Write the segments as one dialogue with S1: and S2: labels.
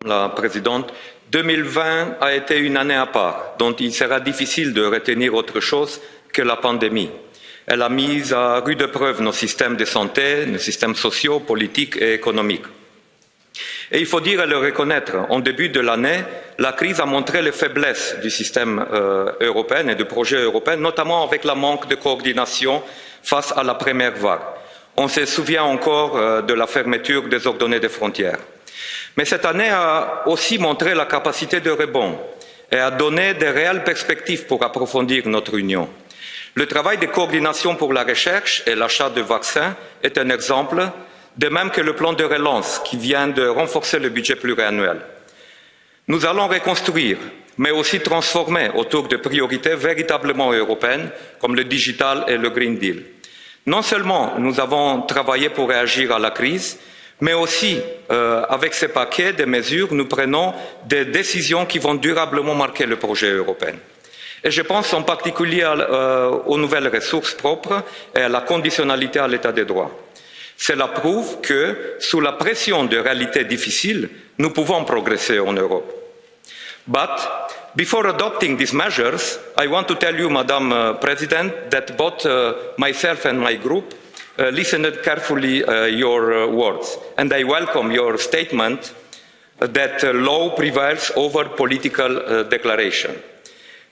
S1: la Présidente, 2020 a été une année à part, dont il sera difficile de retenir autre chose que la pandémie. Elle a mis à rude épreuve nos systèmes de santé, nos systèmes sociaux, politiques et économiques. Et il faut dire et le reconnaître, en début de l'année, la crise a montré les faiblesses du système européen et du projet européen, notamment avec le manque de coordination face à la première vague. On se souvient encore de la fermeture désordonnée des frontières. Mais cette année a aussi montré la capacité de rebond et a donné de réelles perspectives pour approfondir notre union. Le travail de coordination pour la recherche et l'achat de vaccins est un exemple, de même que le plan de relance qui vient de renforcer le budget pluriannuel. Nous allons reconstruire, mais aussi transformer autour de priorités véritablement européennes, comme le digital et le Green Deal. Non seulement nous avons travaillé pour réagir à la crise, mais aussi, avec ce paquet de mesures, nous prenons des décisions qui vont durablement marquer le projet européen. Et je pense en particulier aux nouvelles ressources propres et à la conditionnalité à l'état de droit. Cela prouve que, sous la pression de réalités difficiles, nous pouvons progresser en Europe. But before adopting these measures, I want to tell you, Madam President, that both myself and my group listened carefully your words, and I welcome your statement that law prevails over political declaration.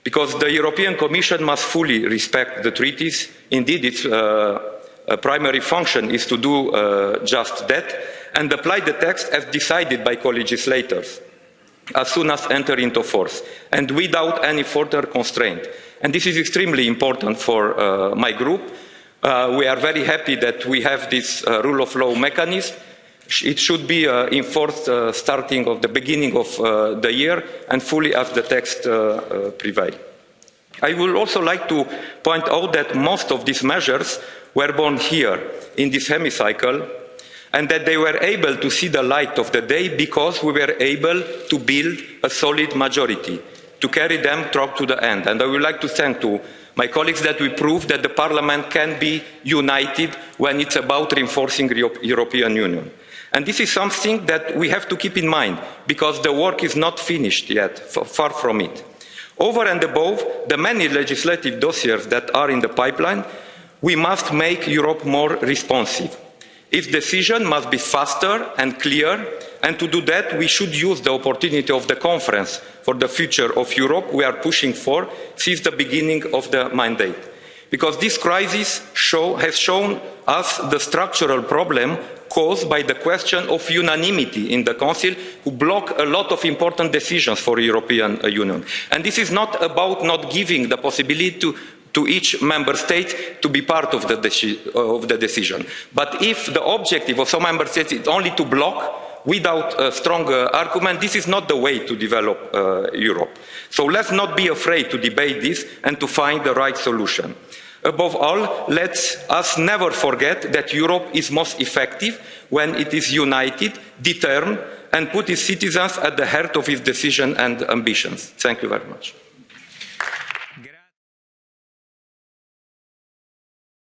S1: Because the European Commission must fully respect the treaties. Indeed, its primary function is to do just that, and apply the text as decided by co-legislators as soon as enter into force, and without any further constraint. And this is extremely important for my group. We are very happy that we have this rule of law mechanism. It should be enforced starting at the beginning of the year and fully as the text prevails. I would also like to point out that most of these measures were born here in this hemicycle, and that they were able to see the light of the day because we were able to build a solid majority to carry them through to the end. And I would like to thank to my colleagues that we proved that the Parliament can be united when it's about reinforcing the European Union. And this is something that we have to keep in mind, because the work is not finished yet, far from it. Over and above the many legislative dossiers that are in the pipeline, we must make Europe more responsive. Its decision must be faster and clear, and to do that we should use the opportunity of the conference for the future of Europe we are pushing for since the beginning of the mandate. Because this crisis has shown us the structural problem caused by the question of unanimity in the Council, who block a lot of important decisions for the European Union. And this is not about not giving the possibility to each member state to be part of the decision. But if the objective of some member states is only to block without a strong argument, this is not the way to develop Europe. So let's not be afraid to debate this and to find the right solution. Above all, let us never forget that Europe is most effective when it is united, determined, and put its citizens at the heart of its decisions and ambitions. Thank you very much.